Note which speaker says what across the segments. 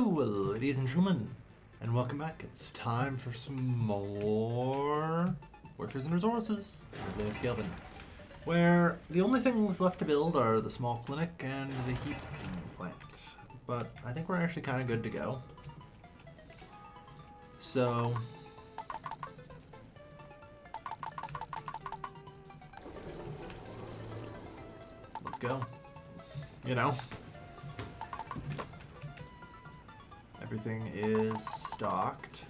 Speaker 1: ladies and gentlemen, and welcome back. It's time for some more Workers and Resources, Luben, where the only things left to build are the small clinic and the heat plant. But I think we're actually kind of good to go. So let's go. You know, everything is stocked.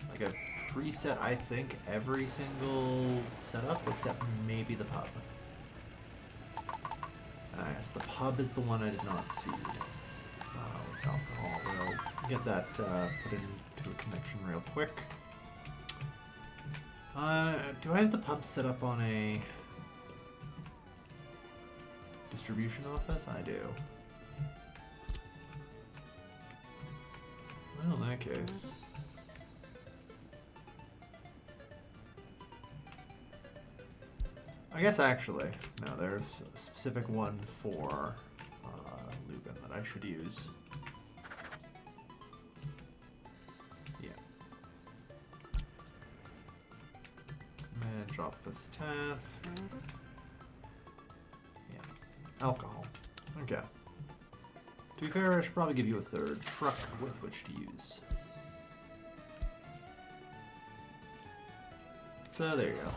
Speaker 1: Like a preset, I think, every single setup except maybe the pub. Yes, the pub is the one I did not see. With alcohol, we'll get that put into a connection real quick. Do I have the pub set up on a distribution office? I do. Well, in that case. I guess actually, no, there's a specific one for Luben that I should use. Yeah. Manage office task. Yeah. Alcohol. Okay. To be fair, I should probably give you a third truck with which to use. So there you go.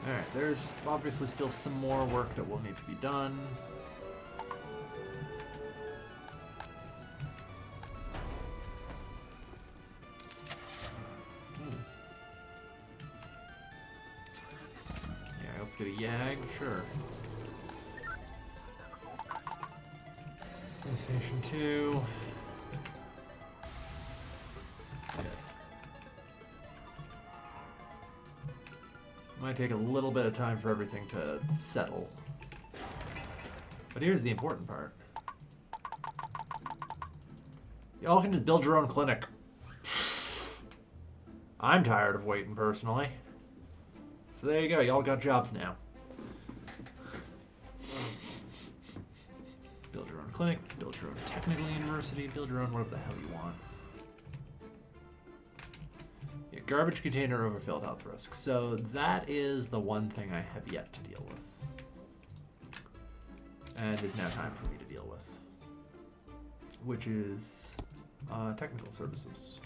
Speaker 1: Alright, there's obviously still some more work that will need to be done. Yeah, let's get a YAG, sure. Station 2. Might take a little bit of time for everything to settle. But here's the important part. Y'all can just build your own clinic. I'm tired of waiting, personally. So there you go, y'all got jobs now. Build your own clinic, build your own technical university, build your own whatever the hell you want. Garbage container overfilled health risk. So that is the one thing I have yet to deal with. And it's now time for me to deal with. Which is technical services.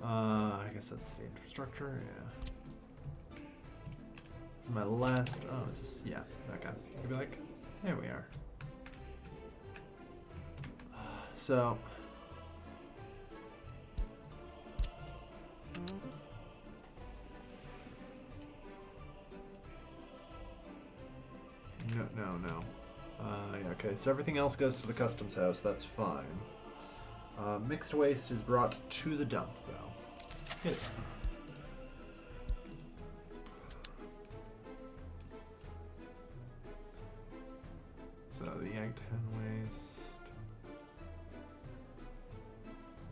Speaker 1: I guess that's the infrastructure, yeah. This is my last, oh, is this, yeah, that guy. I'd be like, there we are. So, No. Yeah, okay, so everything else goes to the customs house, that's fine. Mixed waste is brought to the dump, though. Good. So, the Yag 10 waste.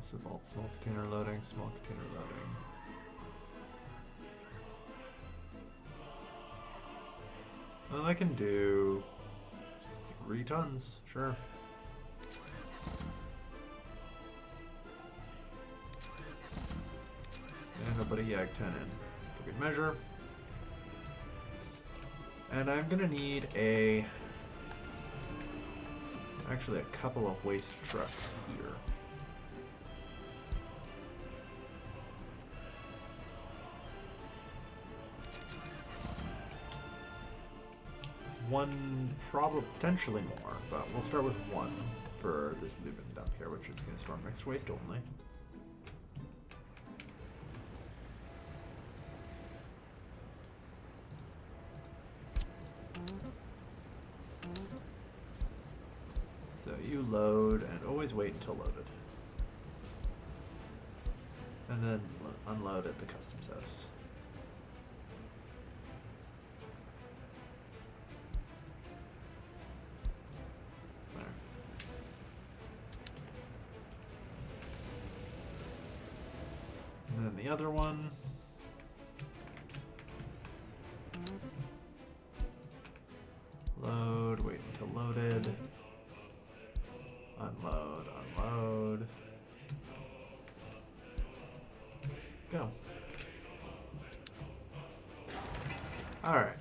Speaker 1: So, vault, small container loading, small container loading. Well, I can do 3 tons, sure. And nobody Yag 10 in, for good measure. And I'm gonna need actually a couple of waste trucks here. One, probably potentially more, but we'll start with one for this Luben dump here, which is going to store mixed waste only. So you load and always wait until loaded. And then unload at the customs house. And then the other one. Go. Alright.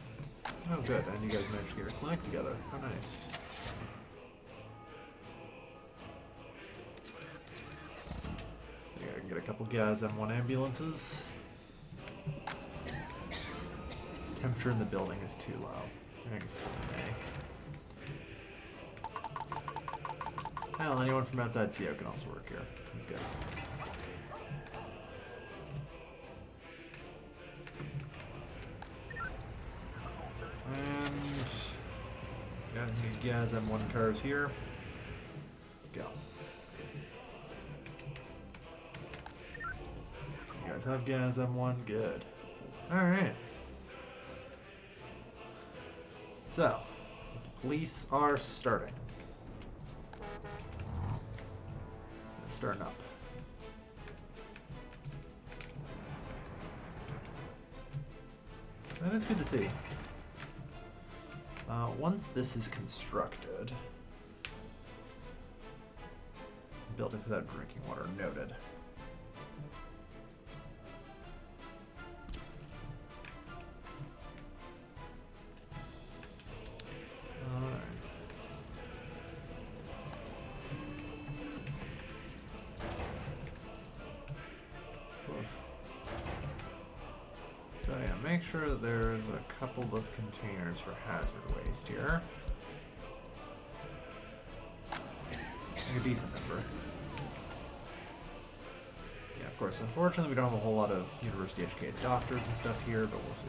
Speaker 1: Oh, good. And you guys managed to get your clinic together. How nice. You gotta get a couple guys M1 ambulances. Temperature in the building is too low. I think it's May. Hell, anyone from outside CO can also work here. That's good. And guys M1 cars here. Go. You guys have gas M1, good. Alright. So, the police are starting. They're starting up. That is good to see. Once this is constructed, buildings without drinking water noted. So yeah, make sure that there's a couple of containers for hazard waste here. Like a decent number. Yeah, of course, unfortunately we don't have a whole lot of university-educated doctors and stuff here, but we'll see.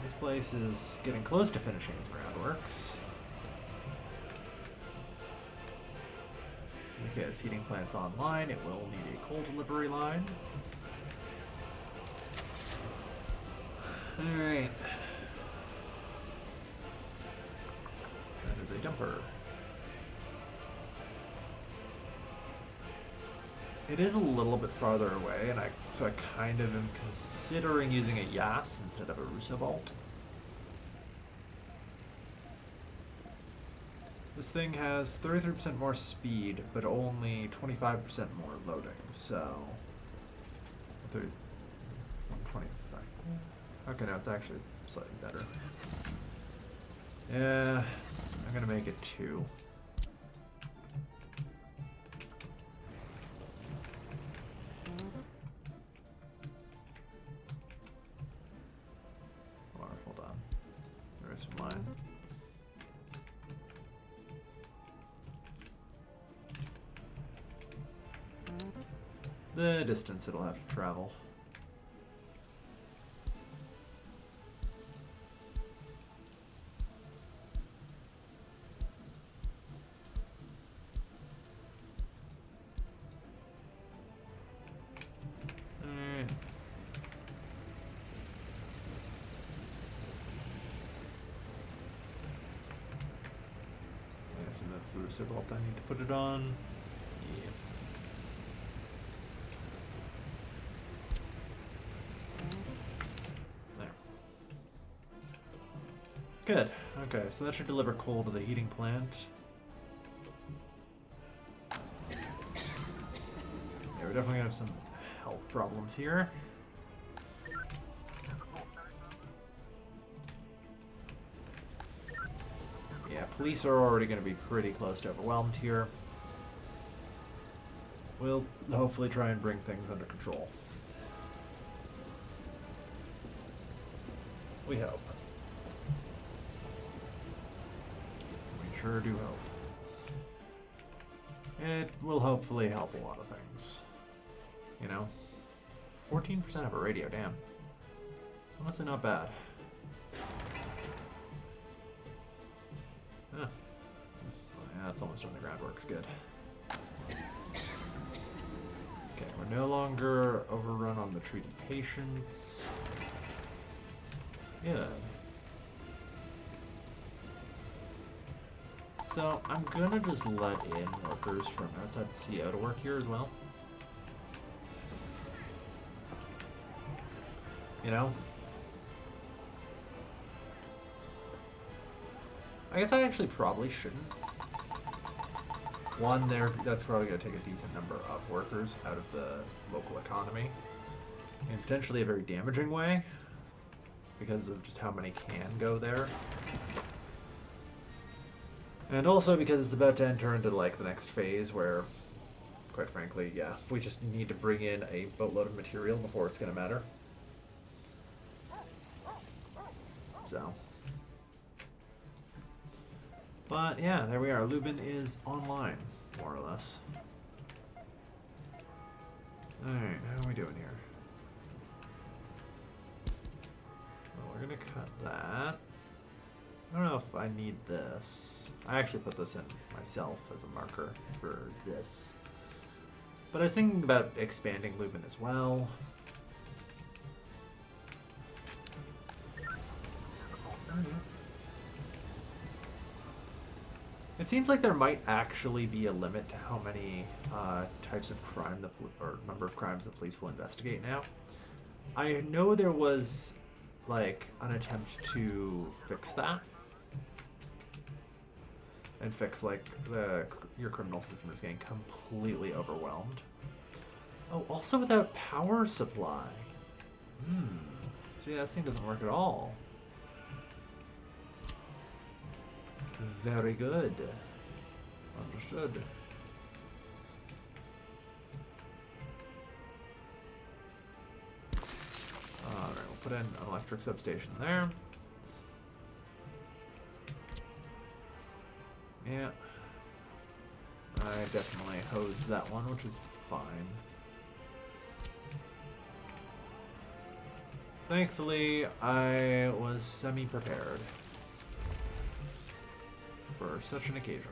Speaker 1: This place is getting close to finishing its groundworks. Okay, this heating plant's online. It will need a coal delivery line. Alright. That is a dumper. It is a little bit farther away, and so I kind of am considering using a Yas instead of a Russo Vault. This thing has 33% more speed, but only 25% more loading, so... 125. Okay, no, it's actually slightly better. Yeah, I'm gonna make it 2. Hold on. There's mine. The distance it'll have to travel. Alright. I assume that's the Russo Vault I need to put it on. Yep. Good. Okay, so that should deliver coal to the heating plant. Yeah, we're definitely gonna have some health problems here. Yeah, police are already gonna be pretty close to overwhelmed here. We'll hopefully try and bring things under control. We hope. Sure do hope. It will hopefully help a lot of things. You know? 14% of a radio, damn. Honestly not bad. Huh. Yeah, it's almost done, the groundwork's good. Okay, we're no longer overrun on the treated patients. Good. So, I'm gonna just let in workers from outside the CO to work here as well. You know? I guess I actually probably shouldn't. One, that's probably going to take a decent number of workers out of the local economy, in potentially a very damaging way, because of just how many can go there. And also because it's about to enter into like the next phase where, quite frankly, yeah, we just need to bring in a boatload of material before it's going to matter. So. But yeah, there we are. Luben is online, more or less. Alright, how are we doing here? Well, we're going to cut that. I don't know if I need this. I actually put this in myself as a marker for this. But I was thinking about expanding Luben as well. It seems like there might actually be a limit to how many types of crime or number of crimes the police will investigate now. I know there was like an attempt to fix that and fix like your criminal system is getting completely overwhelmed. Oh, also without power supply. See, that thing doesn't work at all. Very good. Understood. Alright, we'll put in an electric substation there. Yeah. I definitely hosed that one, which is fine. Thankfully, I was semi-prepared for such an occasion.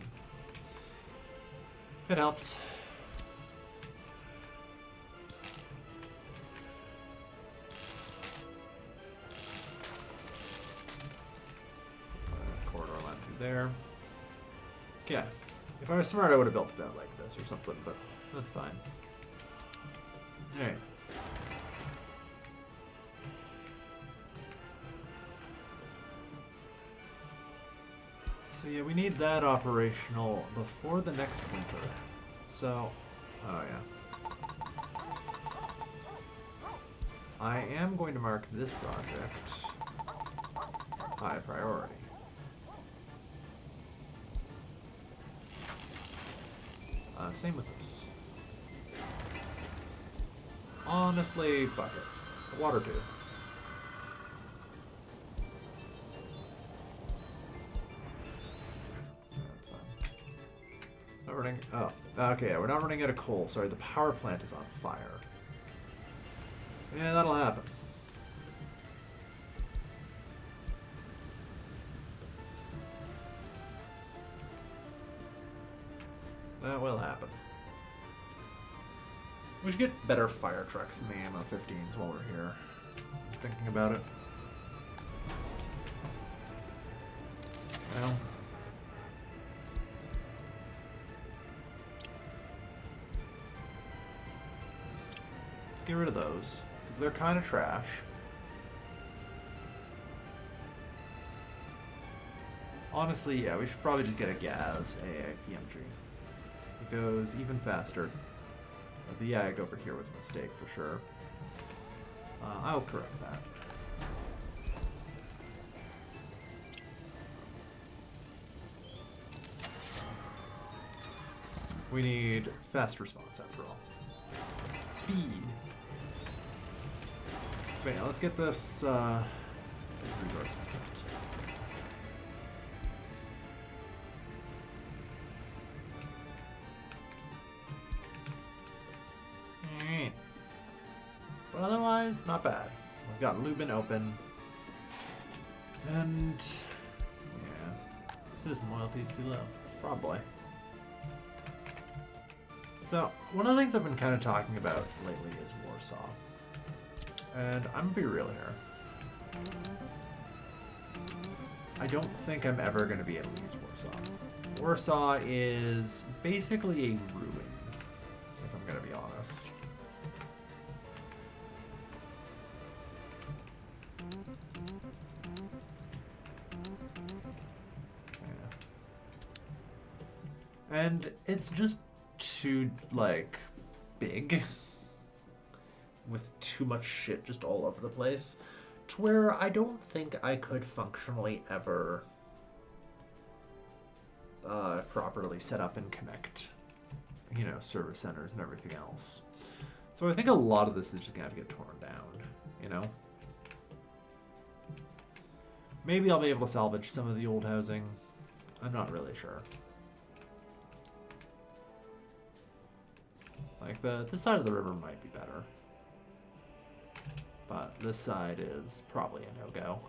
Speaker 1: It helps. Corridor line through there. Yeah. If I was smart, I would have built it out like this or something, but that's fine. Alright. So yeah, we need that operational before the next winter. So, oh yeah. I am going to mark this project high priority. Same with this. Honestly, fuck it. Water too. That's fine. Not running. Oh, okay. We're not running out of coal. Sorry, the power plant is on fire. Yeah, that'll happen. That will happen. We should get better fire trucks than the ammo 15s while we're here. I'm thinking about it. Well. Let's get rid of those, because they're kind of trash. Honestly, yeah, we should probably just get a gas PMG. It goes even faster. The YAG over here was a mistake for sure. I'll correct that. We need fast response after all. Speed. But yeah, let's get this resources built. But otherwise, not bad. We've got Luben open. And yeah, citizen loyalty is too low. Probably. So, one of the things I've been kind of talking about lately is Warsaw. And I'm gonna be real here. I don't think I'm ever gonna be able to use Warsaw. Warsaw is basically a ruin, if I'm gonna be honest. And it's just too, like, big. With too much shit just all over the place. To where I don't think I could functionally ever properly set up and connect, you know, service centers and everything else. So I think a lot of this is just gonna have to get torn down, you know? Maybe I'll be able to salvage some of the old housing. I'm not really sure. Like, this side of the river might be better. But this side is probably a no-go.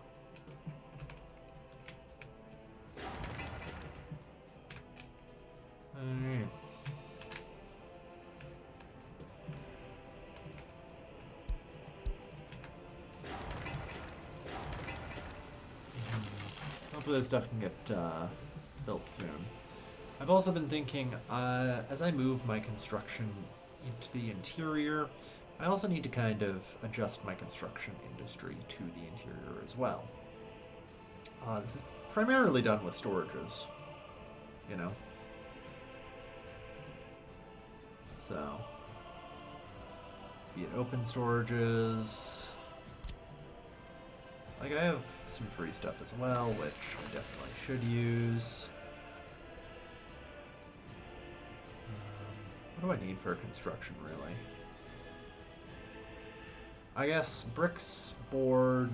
Speaker 1: Alright. Hopefully this stuff can get built soon. I've also been thinking, as I move my construction into the interior, I also need to kind of adjust my construction industry to the interior as well. This is primarily done with storages, you know? So, be it open storages. Like, I have some free stuff as well, which I definitely should use. What do I need for construction, really? I guess bricks, board,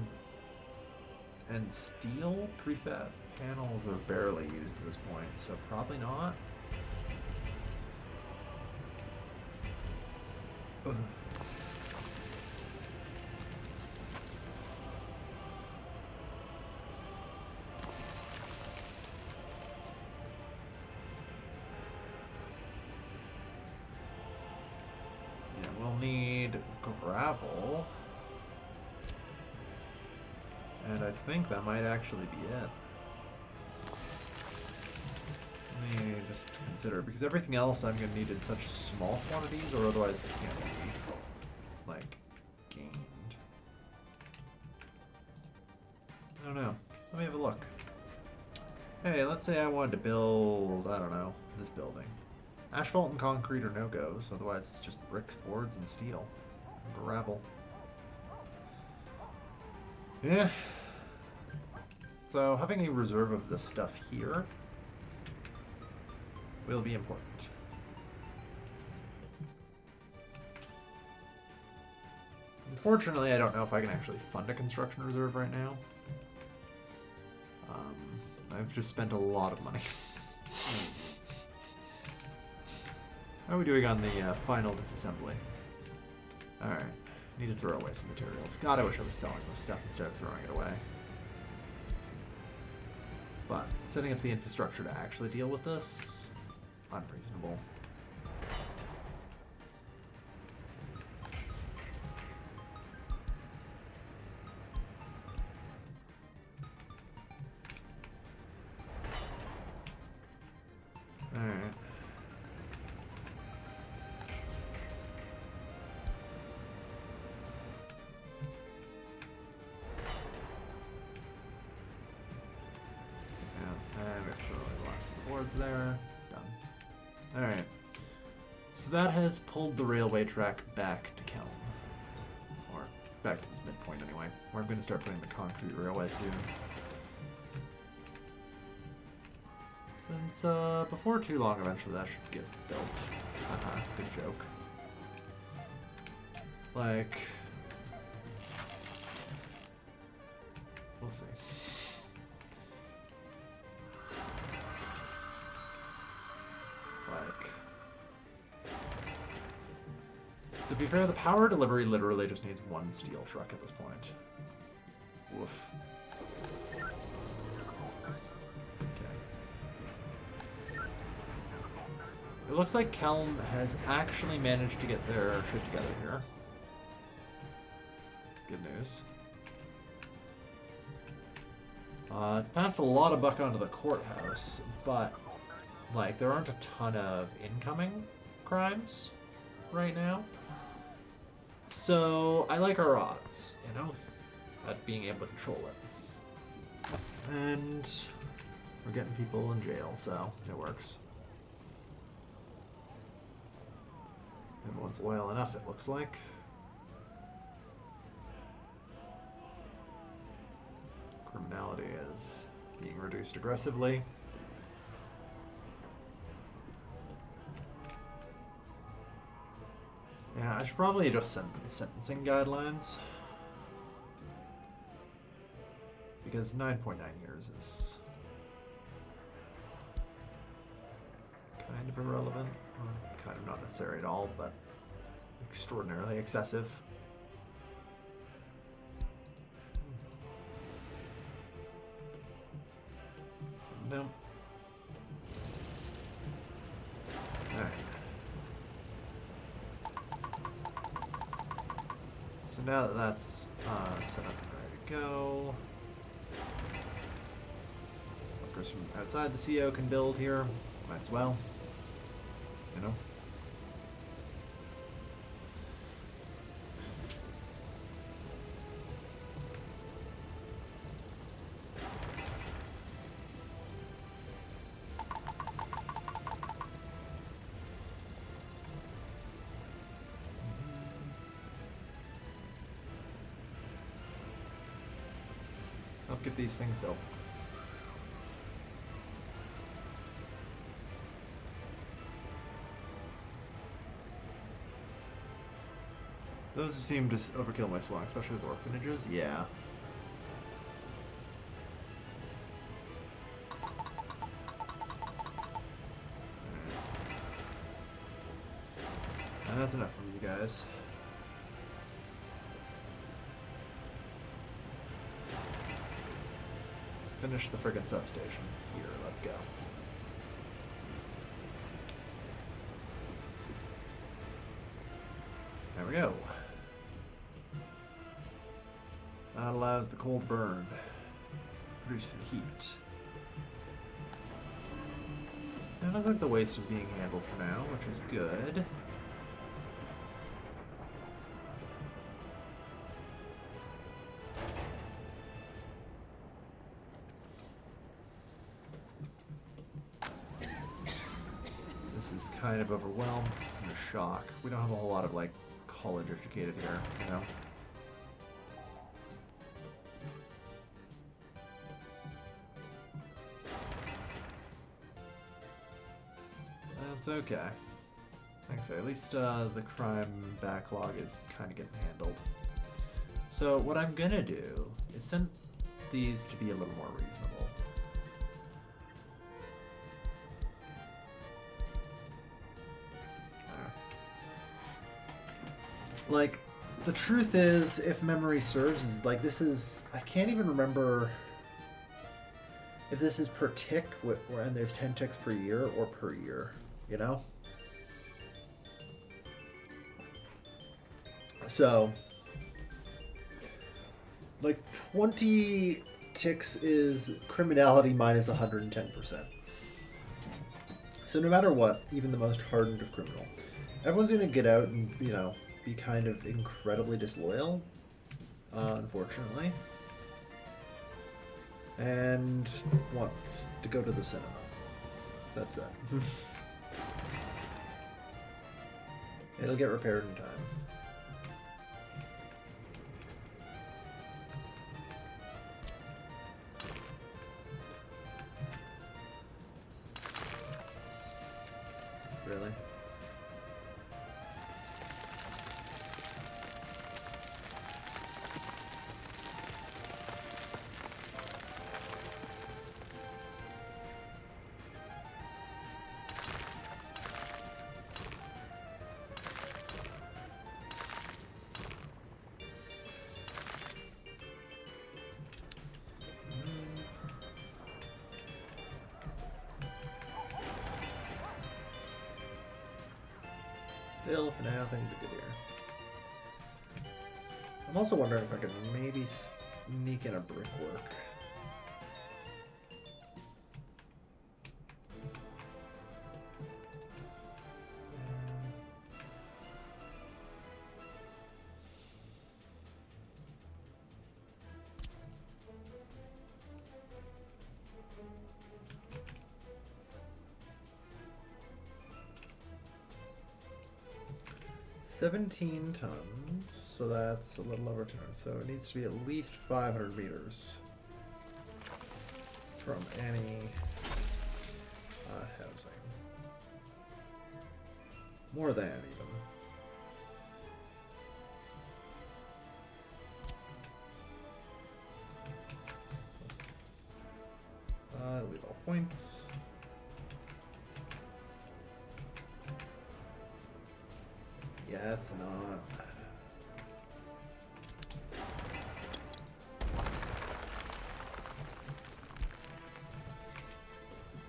Speaker 1: and steel prefab panels are barely used at this point, so probably not. Ugh. Yeah, we'll need gravel. And I think that might actually be it. Let me just consider, because everything else I'm going to need in such small quantities, or otherwise it can't be, like, gained. I don't know. Let me have a look. Hey, let's say I wanted to build, I don't know, this building. Asphalt and concrete are no-goes, otherwise it's just bricks, boards, and steel. And gravel. Yeah. So having a reserve of this stuff here will be important. Unfortunately, I don't know if I can actually fund a construction reserve right now. I've just spent a lot of money. How are we doing on the final disassembly? Alright, need to throw away some materials. God, I wish I was selling this stuff instead of throwing it away. But setting up the infrastructure to actually deal with this, unreasonable. Alright. There. Done. Alright. So that has pulled the railway track back to Kelm. Or back to this midpoint anyway. Where I'm going to start putting the concrete railway soon. Since before too long eventually that should get built. Haha, good joke. Like... we'll see. To be fair, the power delivery literally just needs one steel truck at this point. Woof. Okay. It looks like Kelm has actually managed to get their shit together here. Good news. It's passed a lot of buck onto the courthouse, but, like, there aren't a ton of incoming crimes right now. So, I like our odds, you know, at being able to control it. And we're getting people in jail, so it works. Everyone's loyal enough, it looks like. Criminality is being reduced aggressively. Yeah, I should probably adjust sentencing guidelines. Because 9.9 years is kind of irrelevant. Or kind of not necessary at all, but extraordinarily excessive. No. Alright. So now that that's set up and ready to go, workers from outside the CO can build here. Might as well. You know? Help get these things built. Those seem to overkill my slung, especially with orphanages. Yeah. That's enough from you guys. Finish the friggin' substation. Here, let's go. There we go. That allows the cold burn. Produce the heat. And it looks like the waste is being handled for now, which is good. This is kind of overwhelmed. This is a shock. We don't have a whole lot of, like, college educated here, you know? That's okay. Like I say, at least the crime backlog is kind of getting handled. So what I'm gonna do is send these to be a little more reasonable. Like, the truth is, if memory serves, is like this is, I can't even remember if this is per tick, and there's 10 ticks per year, or per year, you know? So, like 20 ticks is criminality minus 110%. So no matter what, even the most hardened of criminal, everyone's gonna get out and, you know, be kind of incredibly disloyal, unfortunately, and want to go to the cinema. That's it. It'll get repaired in time. Really? Still, for now, things are good here. I'm also wondering if I could maybe sneak in a brickwork. 17 tons, so that's a little over 200. So it needs to be at least 500 meters from any housing. More than even. Leave all points. Yeah, it's not.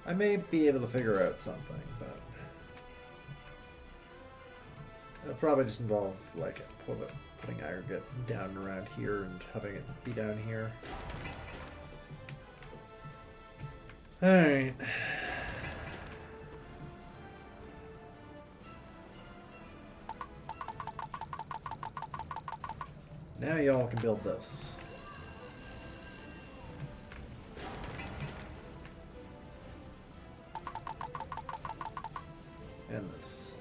Speaker 1: I may be able to figure out something, but it'll probably just involve like putting aggregate down around here and having it be down here. Alright. Now y'all can build this. And this.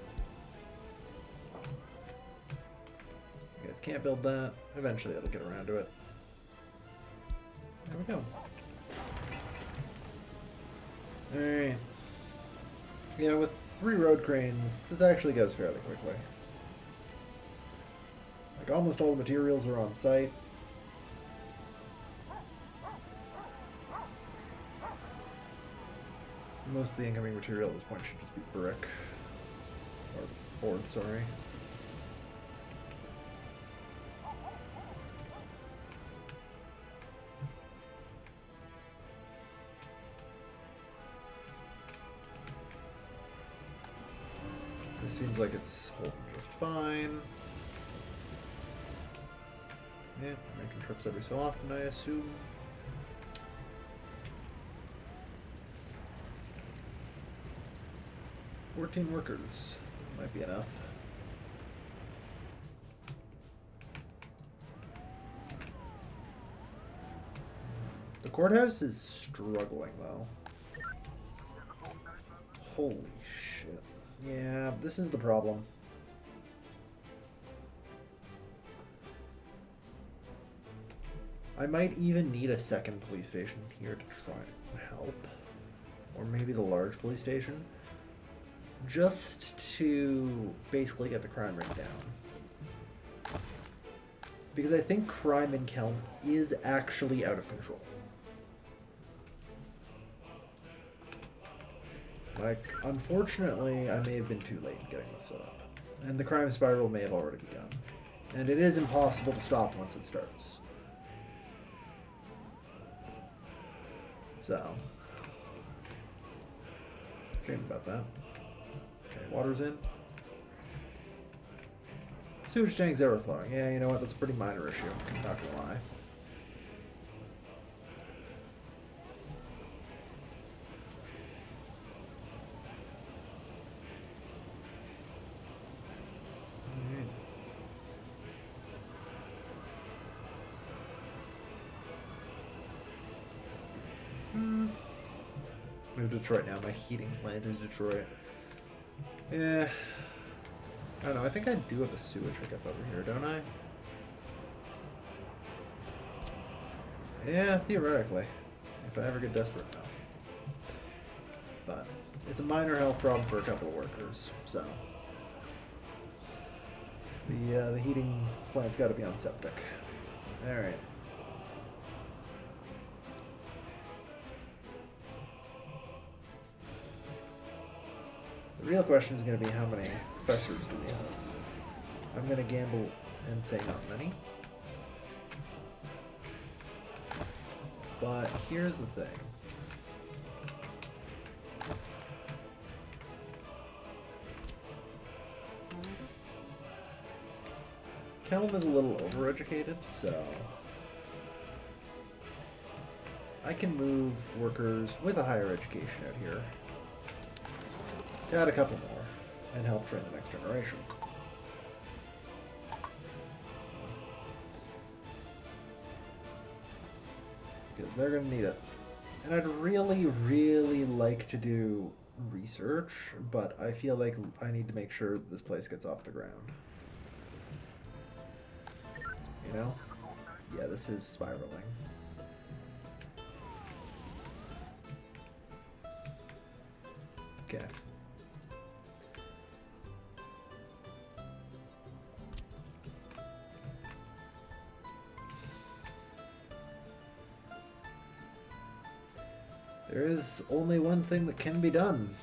Speaker 1: You guys can't build that. Eventually it'll get around to it. There we go. Alright. Yeah, with 3 road cranes, this actually goes fairly quickly. Like, almost all the materials are on site. Most of the incoming material at this point should just be brick. Or board, sorry. This seems like it's holding just fine. Yeah, making trips every so often, I assume. "14 workers. Might be enough. The courthouse is struggling, though. Holy shit. Yeah, this is the problem. I might even need a second police station here to try and help. Or maybe the large police station. Just to basically get the crime rate down. Because I think crime in Kelm is actually out of control. Like, unfortunately, I may have been too late in getting this set up. And the crime spiral may have already begun. And it is impossible to stop once it starts. So, shame about that. Okay, water's in. Sewage tank's overflowing. Yeah, you know what? That's a pretty minor issue. I'm not gonna lie. Move to Detroit now. My heating plant is Detroit. Yeah. I don't know. I think I do have a sewage hookup over here, don't I? Yeah, theoretically. If I ever get desperate enough. But it's a minor health problem for a couple of workers, so. The heating plant's got to be on septic. Alright. The real question is going to be how many professors do we have? I'm going to gamble and say not many. But here's the thing. Kelm is a little overeducated, so I can move workers with a higher education out here. Add a couple more and help train the next generation. Because they're going to need it. And I'd really, really like to do research, but I feel like I need to make sure that this place gets off the ground. you know? Yeah, this is spiraling. Okay. There is only one thing that can be done.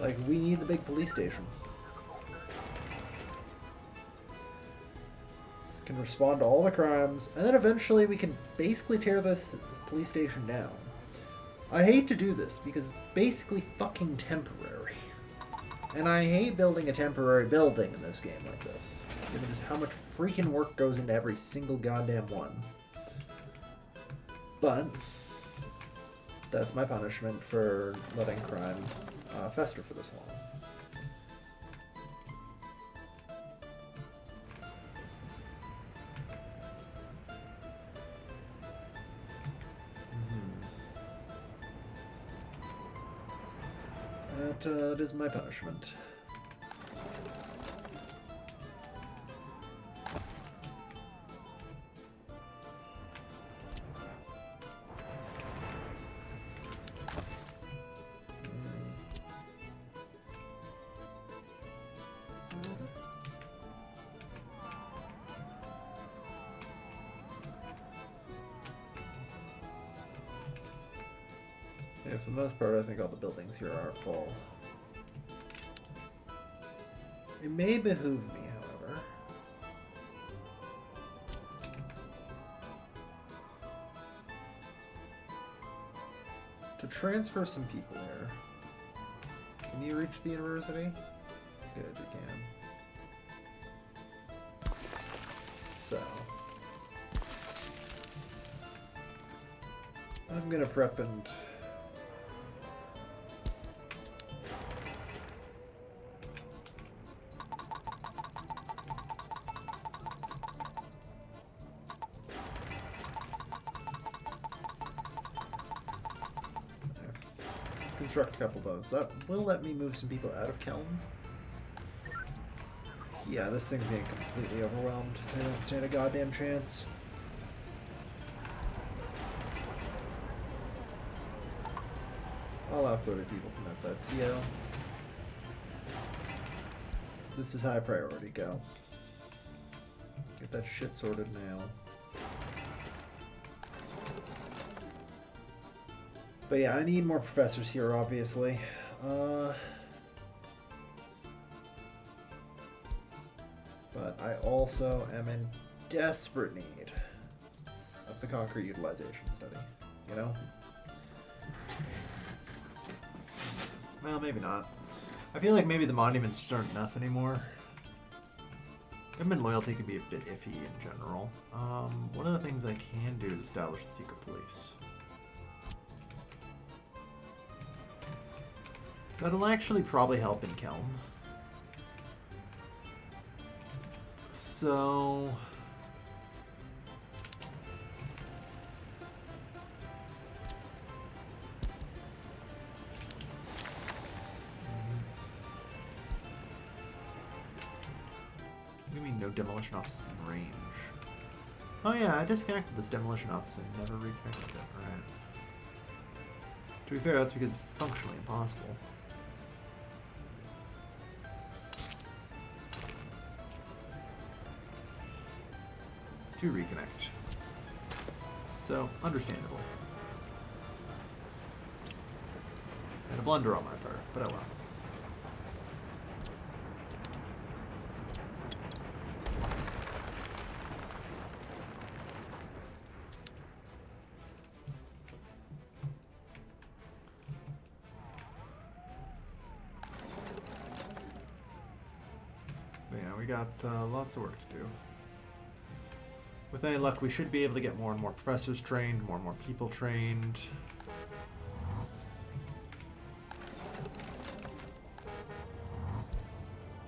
Speaker 1: Like, we need the big police station. Can respond to all the crimes, and then eventually we can basically tear this police station down. I hate to do this because it's basically fucking temporary. And I hate building a temporary building in this game like this, given just how much freaking work goes into every single goddamn one. But that's my punishment for letting crime fester for this long. That is my punishment. Yeah, for the most part, I think all the buildings here are full. It may behoove me, however, to transfer some people here. Can you reach the university? Good, you can. So, I'm gonna prep and construct a couple of those. That will let me move some people out of Kelm. Yeah, this thing's being completely overwhelmed. They don't stand a goddamn chance. I'll have 30 people from outside CO. This is high priority, go. Get that shit sorted now. But yeah, I need more professors here, obviously. But I also am in desperate need of the concrete utilization study, you know? Well, maybe not. I feel like maybe the monuments just aren't enough anymore. Government loyalty can be a bit iffy in general. One of the things I can do is establish the secret police. That'll actually probably help in Kelm. So... What do you mean no demolition offices in range? Oh yeah, I disconnected this demolition office and never reconnected it. Alright. To be fair, that's because it's functionally impossible. To reconnect. So, understandable. And a blunder on my part, but oh well. But yeah, we got lots of work to do. With any luck, we should be able to get more and more professors trained, more and more people trained.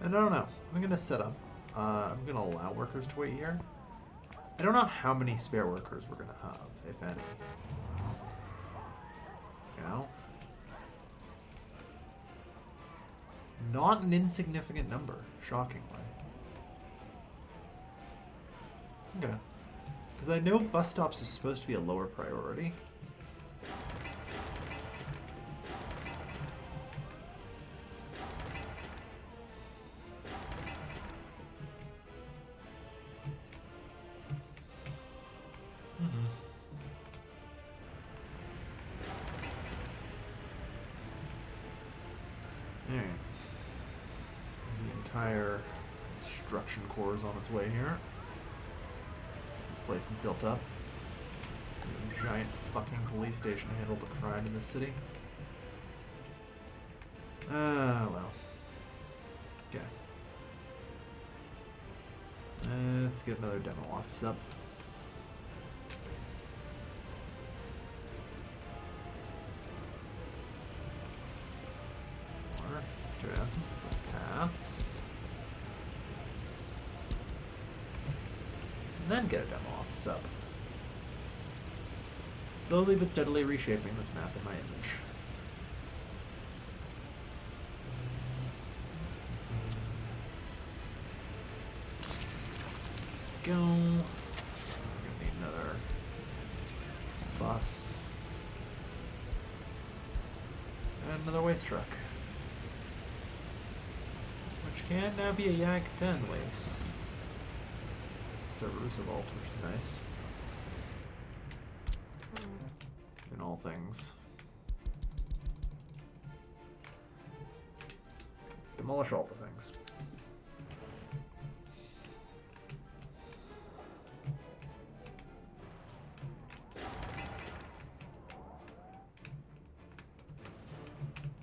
Speaker 1: And I don't know. I'm going to set up. I'm going to allow workers to wait here. I don't know how many spare workers we're gonna have, if any. You know? Not an insignificant number, shockingly. Okay. Because I know bus stops is supposed to be a lower priority. Construction core is on its way here. This place built up. A giant fucking police station to handle the crime in this city. Well. Okay. Let's get another demo office up. Or let's do it on some footpaths. Then get a demo office up. Slowly but steadily reshaping this map in my image. Go. We're gonna need another bus. And another waste truck. Which can now be a Yak 10 waste. Cerberus Vault, which is nice. In all things. Demolish all the things.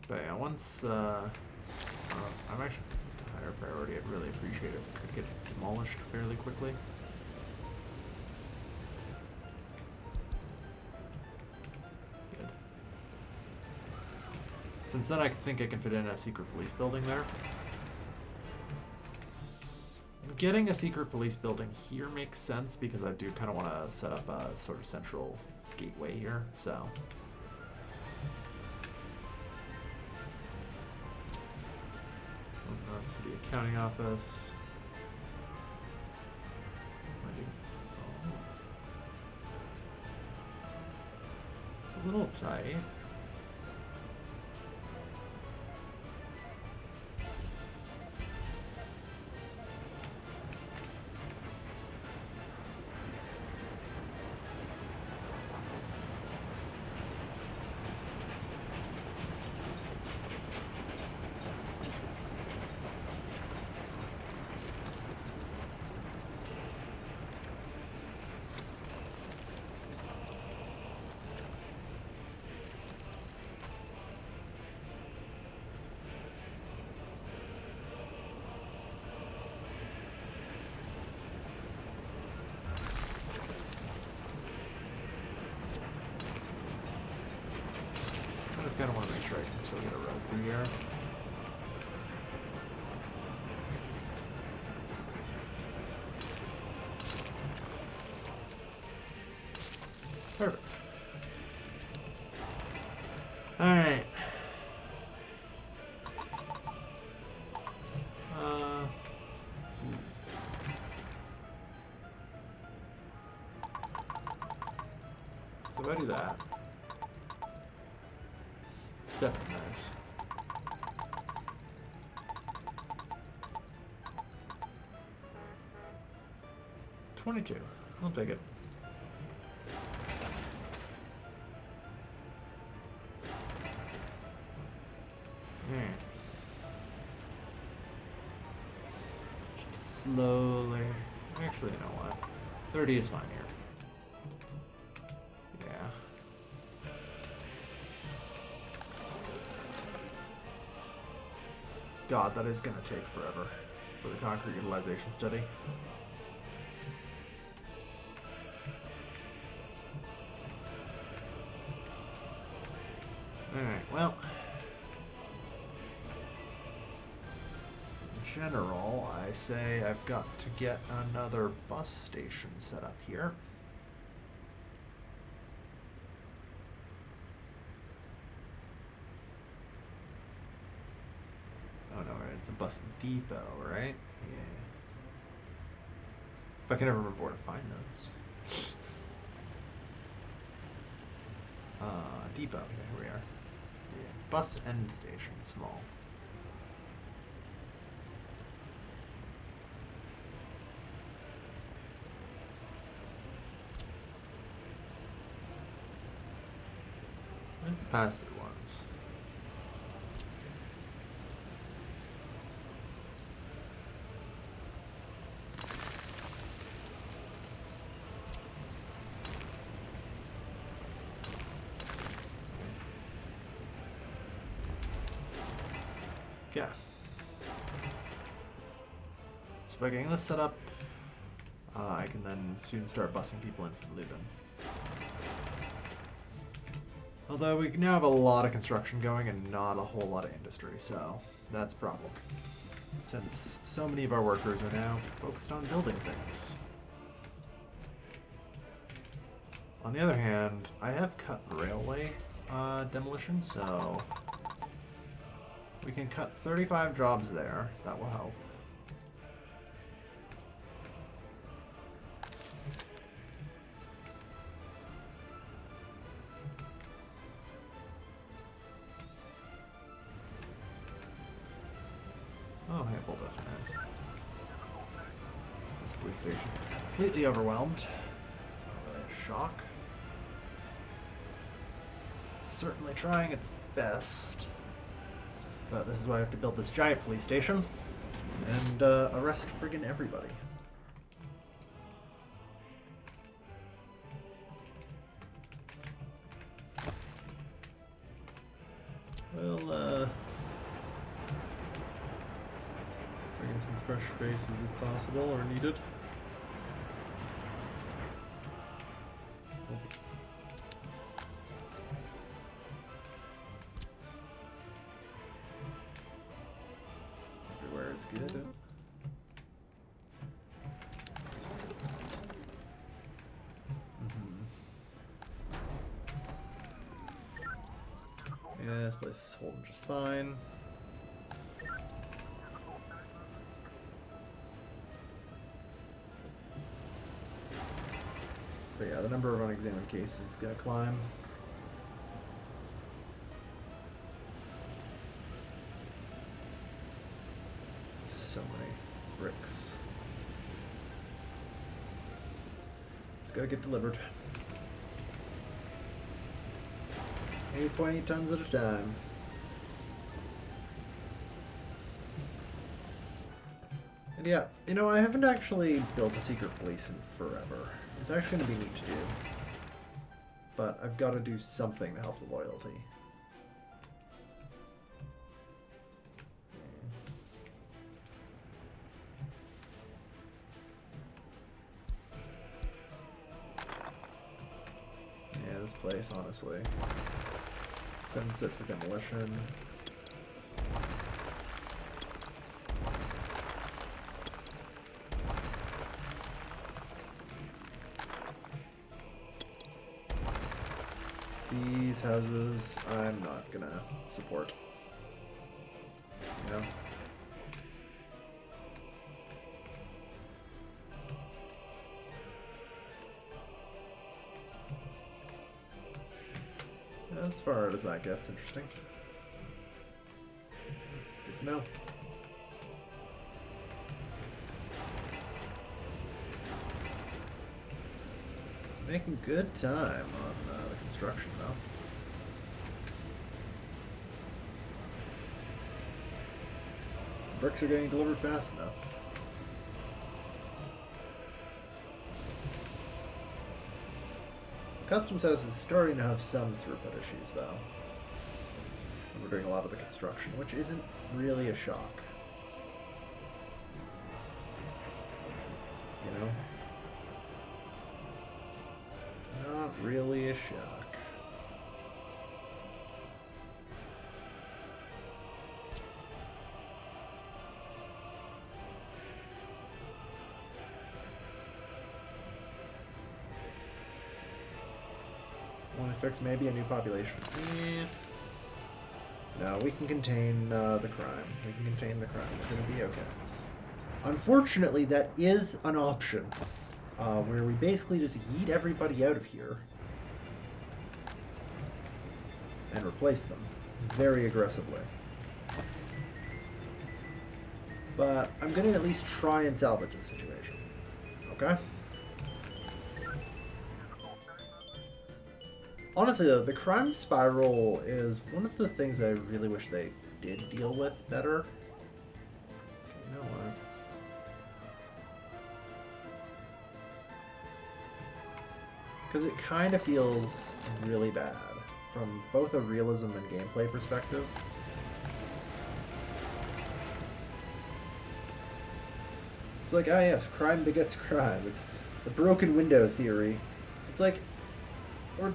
Speaker 1: But yeah, once I'm actually just a higher priority. I'd really appreciate it if it could get demolished fairly quickly. Since then I think I can fit in a secret police building there. And getting a secret police building here makes sense because I do kind of want to set up a sort of central gateway here, so. That's the accounting office. It's a little tight. I kind of want to make sure I can still get a road through here. Perfect. Alright. So if I do that. 7, nice. $22. I'll take it. Slowly. Actually, you know what? 30 is fine here. God, that is going to take forever for the concrete utilization study. Alright, well. general, I say I've got to get another bus station set up here. Oh no, it's a bus depot, right? Yeah. If I can ever remember where to find those. Depot, here we are. Yeah. Bus end station, small. Where's the pass-through ones? Yeah. So by getting this set up, I can then soon start busing people in from Luben. Although we now have a lot of construction going and not a whole lot of industry, so that's a problem. Since so many of our workers are now focused on building things. On the other hand, I have cut railway demolition, so we can cut 35 jobs there. That will help. Oh, hey, bulldozer, nice. This police station is completely overwhelmed. It's not really a shock. It's certainly trying its best. But this is why I have to build this giant police station and arrest friggin' everybody. Well, bring in some fresh faces if possible or needed. Everywhere is good. Yeah, this place is holding just fine. But yeah, the number of unexamined cases is gonna climb. So many bricks. It's gotta get delivered. 8.8 tons at a time. And yeah, you know, I haven't actually built a secret police in forever. It's actually going to be neat to do. But I've got to do something to help the loyalty. Yeah, this place, honestly. Sends it for demolition. These houses, I'm not gonna support. You know? As far as that gets, interesting. Good to know. Making good time on the construction, though. Bricks are getting delivered fast enough. Customs House is starting to have some throughput issues, though. And we're doing a lot of the construction, which isn't really a shock. You know? It's not really a shock. Only fix maybe a new population. No, we can contain the crime. We can contain the crime. We're going to be okay. Unfortunately, that is an option. Where we basically just yeet everybody out of here. And replace them. Very aggressively. But I'm going to at least try and salvage the situation. Okay? Honestly, though, the crime spiral is one of the things that I really wish they did deal with better. You know what? Because it kind of feels really bad from both a realism and gameplay perspective. It's like, ah yes, crime begets crime. It's the broken window theory. It's like, or...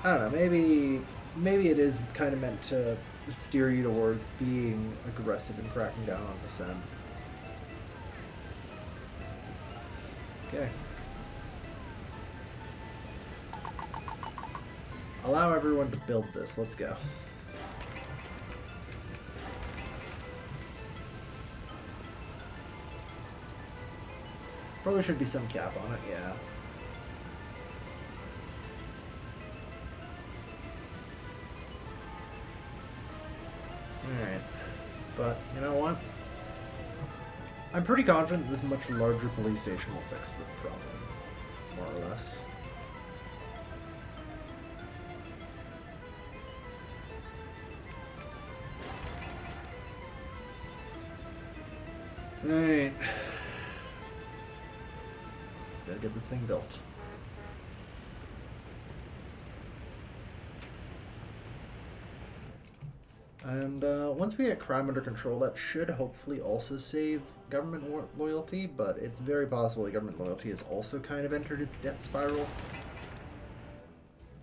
Speaker 1: I don't know, maybe it is kind of meant to steer you towards being aggressive and cracking down on dissent. Okay. Allow everyone to build this. Let's go. Probably should be some cap on it, yeah. Alright. But, you know what? I'm pretty confident this much larger police station will fix the problem. More or less. Alright. Gotta get this thing built. And once we get crime under control, that should hopefully also save government loyalty, but it's very possible that government loyalty has also kind of entered its death spiral.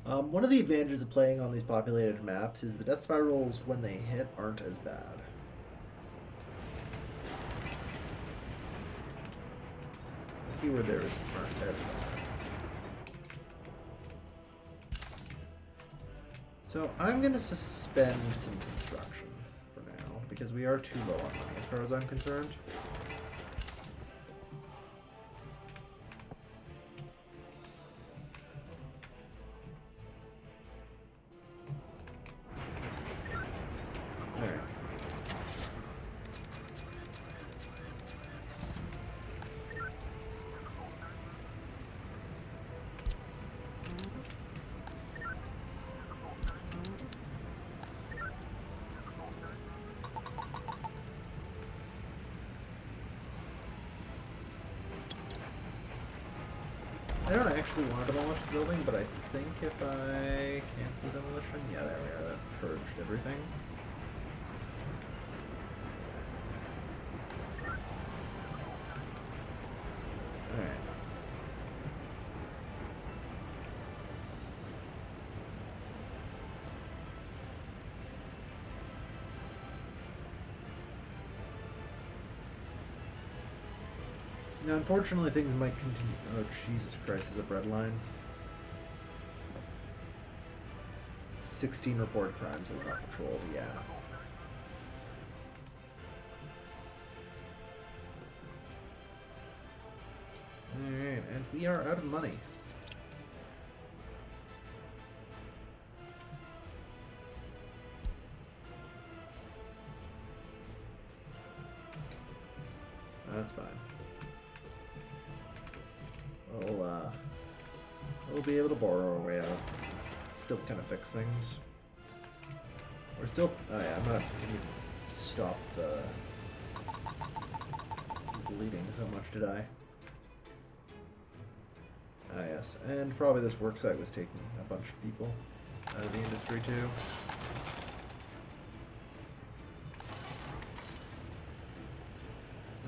Speaker 1: One of the advantages of playing on these populated maps is the death spirals, when they hit, aren't as bad. The keyword there is aren't as bad. So I'm going to suspend some construction for now, because we are too low on money as far as I'm concerned. Alright. I don't actually want to demolish the building, but I think if I cancel the demolition, yeah, there we are. That purged everything. Alright. Now, unfortunately, things might continue. Oh, Jesus Christ, is a bread line. 16 reported crimes that were not patrolled, yeah. Alright, and we are out of money. That's fine. We'll be able to borrow our way out. Still kind of fix things. We're still... Oh yeah, I'm not going to stop the bleeding so much, did I? Ah yes, and probably this worksite was taking a bunch of people out of the industry too.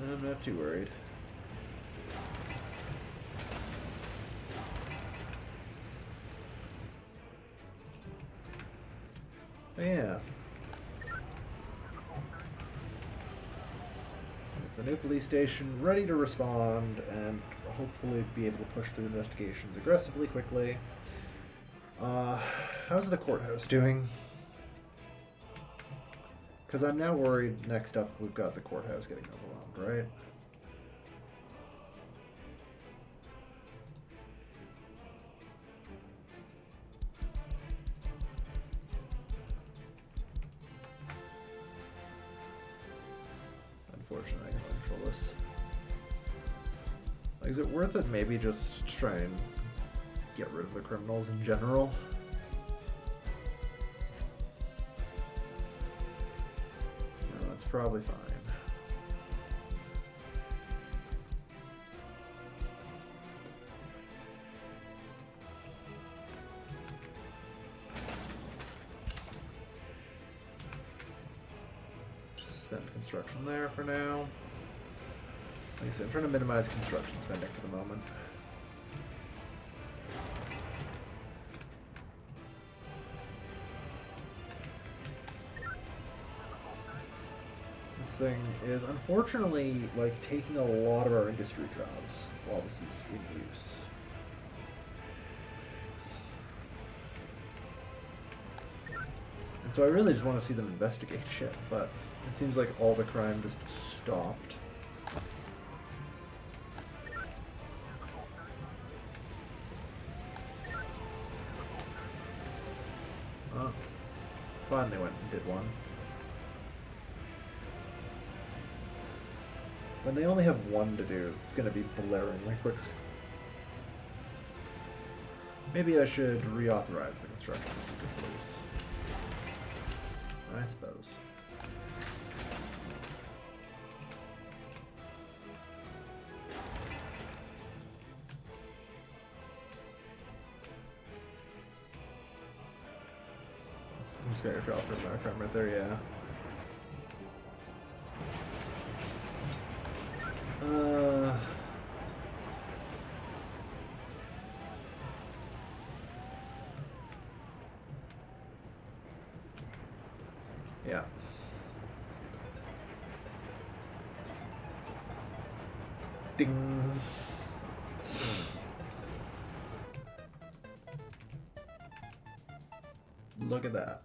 Speaker 1: I'm not too worried. But yeah. the new police station ready to respond and hopefully be able to push through investigations aggressively, quickly. How's the courthouse doing? Because I'm now worried next up we've got the courthouse getting overwhelmed, right? Unfortunately, I can control this. Like, is it worth it maybe just to try and get rid of the criminals in general? No, it's probably fine. Suspend construction there for now. Like I said, I'm trying to minimize construction spending for the moment. This thing is unfortunately like taking a lot of our industry jobs while this is in use. And so I really just want to see them investigate shit, but it seems like all the crime just stopped. Oh, finally went and did one. When they only have one to do, it's going to be blaringly quick. Maybe I should reauthorize the construction of the secret police. I suppose. I'm just got your trial for the background right there, yeah. Yeah. Ding. Look at that.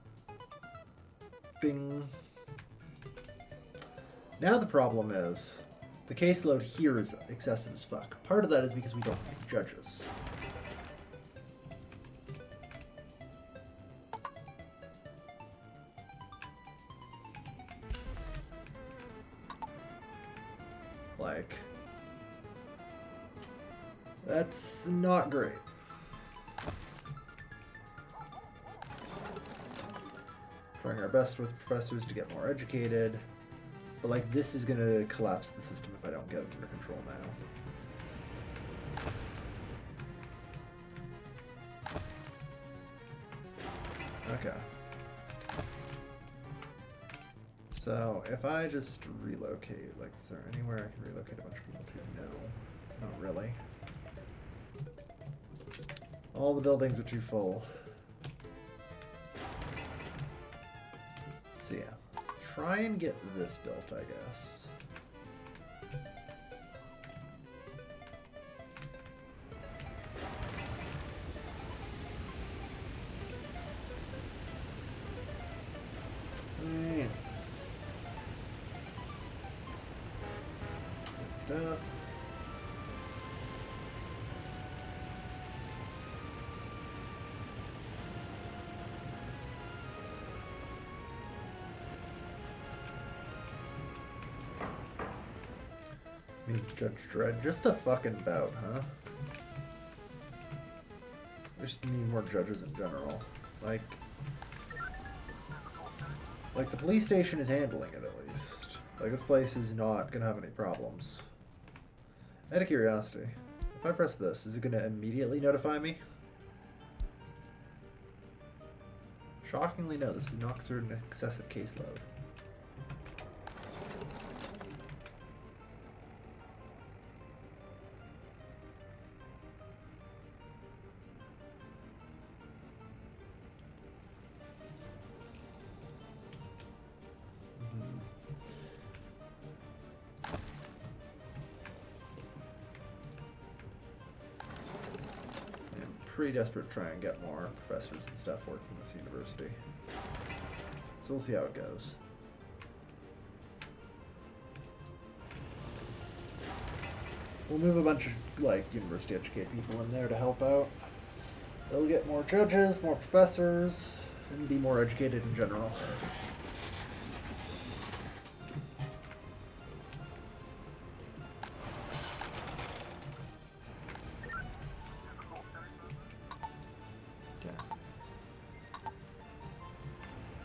Speaker 1: Ding. Now the problem is, the caseload here is excessive as fuck. Part of that is because we don't have judges. Like, that's not great. Trying our best with professors to get more educated. But like, this is gonna collapse the system if I don't get it under control now. Okay. So, if I just relocate, like, is there anywhere I can relocate a bunch of people to? No, not really. All the buildings are too full. So yeah, try and get this built, I guess. Right. Good stuff. Judge Dredd, just a fucking bout, huh? We just need more judges in general. Like the police station is handling it at least. Like, this place is not gonna have any problems. Out of curiosity, if I press this, is it gonna immediately notify me? Shockingly, no. This is not considered an excessive caseload. pretty desperate to try and get more professors and stuff working in this university. So we'll see how it goes. We'll move a bunch of, like, university educated people in there to help out. They'll get more judges, more professors, and be more educated in general.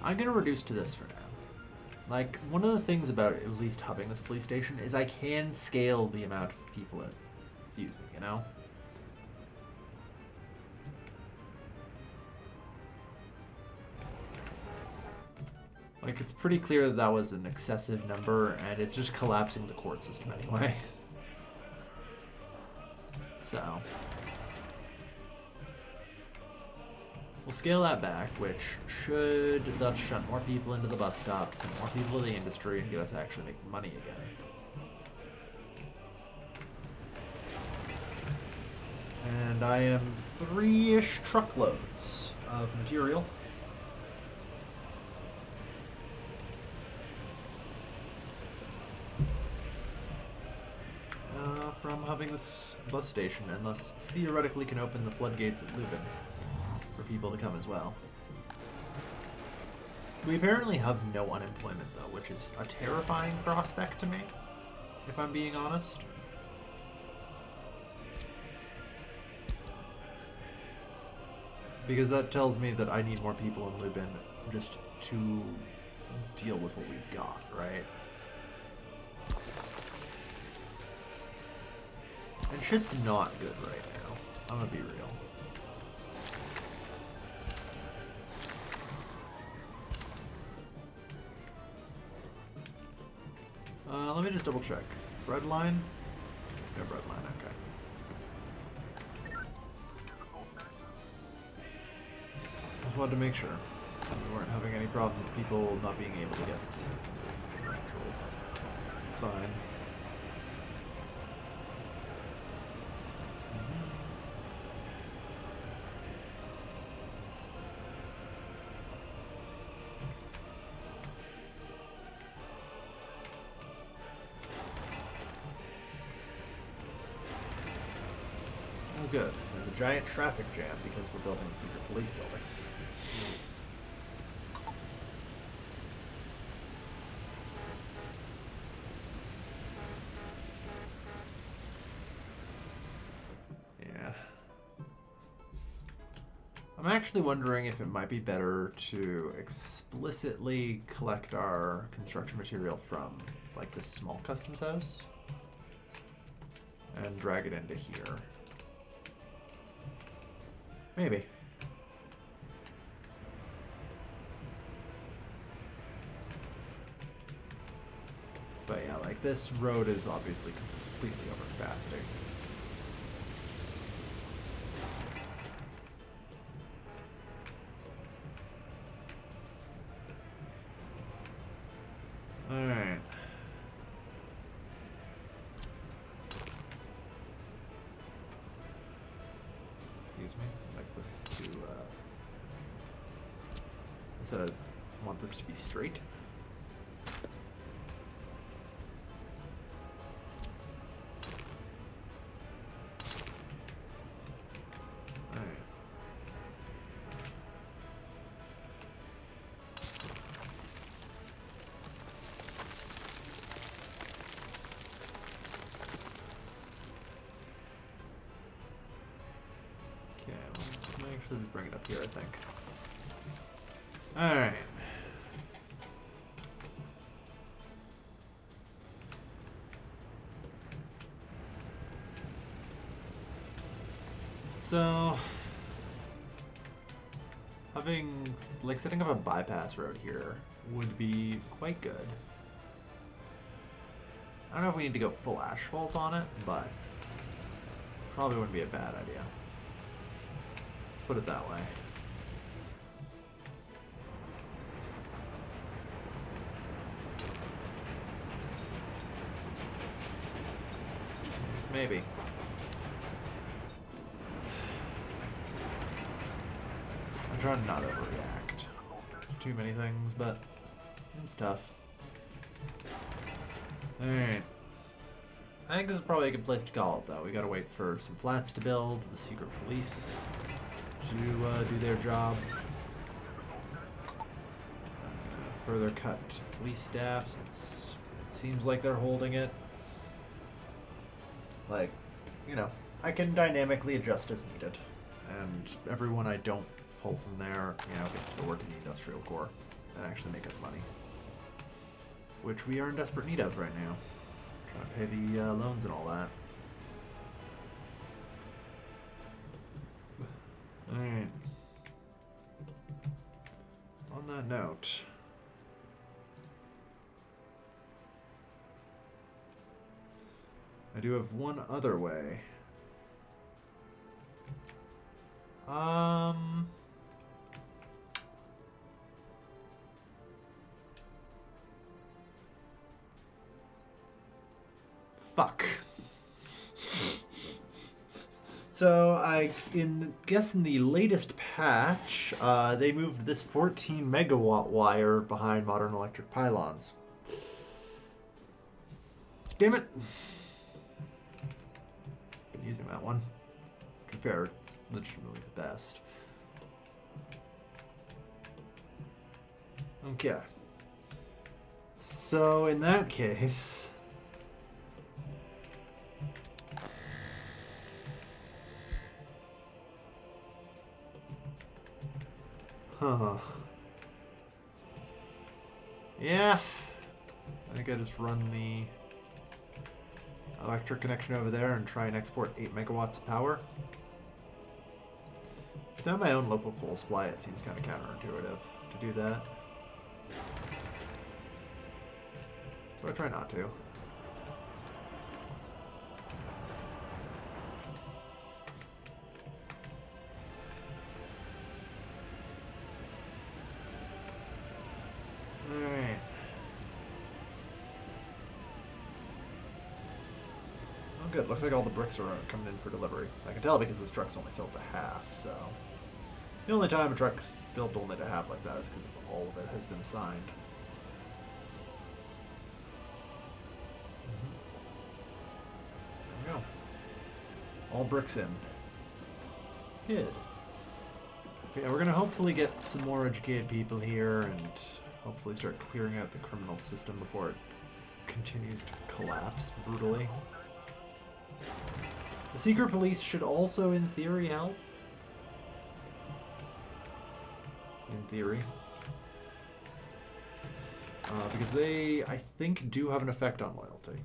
Speaker 1: I'm gonna reduce to this for now. Like, one of the things about at least having this police station is I can scale the amount of people it's using, you know? Like, it's pretty clear that that was an excessive number, and it's just collapsing the court system anyway. So we'll scale that back, which should thus shunt more people into the bus stops and more people to the industry and get us actually making money again. And I am 3-ish truckloads of material. From having this bus station, and thus theoretically can open the floodgates at Luben for people to come as well. We apparently have no unemployment though, which is a terrifying prospect to me, if I'm being honest. Because that tells me that I need more people in Luben just to deal with what we've got, right? And shit's not good right now. I'm gonna be real. Let me just double check. Breadline? No breadline, okay. Just wanted to make sure we weren't having any problems with people not being able to get controlled. It's fine. Good. There's a giant traffic jam because we're building a secret police building. Yeah. I'm actually wondering if it might be better to explicitly collect our construction material from, like, this small customs house and drag it into here. Maybe. But yeah, like, this road is obviously completely over capacity. Alright. Excuse me. This to it says I want this to be straight. All right. Actually, just bring it up here, I think. Alright. So, having, like, setting up a bypass road here would be quite good. I don't know if we need to go full asphalt on it, but probably wouldn't be a bad idea. Put it that way. I try to not overreact to too many things, but it's tough. Alright. I think this is probably a good place to call it, though. We gotta wait for some flats to build, the secret police to do their job. Further cut police staff since it seems like they're holding it. Like, you know, I can dynamically adjust as needed. And everyone I don't pull from there, you know, gets to work in the industrial core and actually make us money. Which we are in desperate need of right now. Trying to pay the loans and all that. Alright. On that note, I do have one other way. Fuck. So I guess in the latest patch, they moved this 14 megawatt wire behind modern electric pylons. Damn it. Been using that one. To be fair, it's legitimately the best. Okay. So in that case, yeah. I think I just run the electric connection over there and try and export 8 megawatts of power. Without my own local coal supply, it seems kind of counterintuitive to do that. So I try not to. Alright. Oh good, looks like all the bricks are coming in for delivery. I can tell because this truck's only filled to half, so... The only time a truck's filled only to half like that is because all of it has been assigned. There we go. All bricks in. Good. Yeah, we're gonna hopefully get some more educated people here and hopefully start clearing out the criminal system before it continues to collapse brutally. The secret police should also, in theory, help. In theory. Because they, I think, do have an effect on loyalty.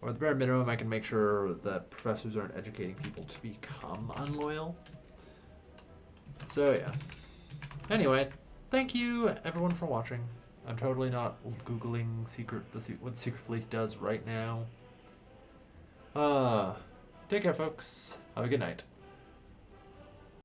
Speaker 1: Or at the bare minimum, I can make sure that professors aren't educating people to become unloyal. So, yeah. Anyway, thank you, everyone, for watching. I'm totally not Googling what the secret police does right now. Take care, folks. Have a good night.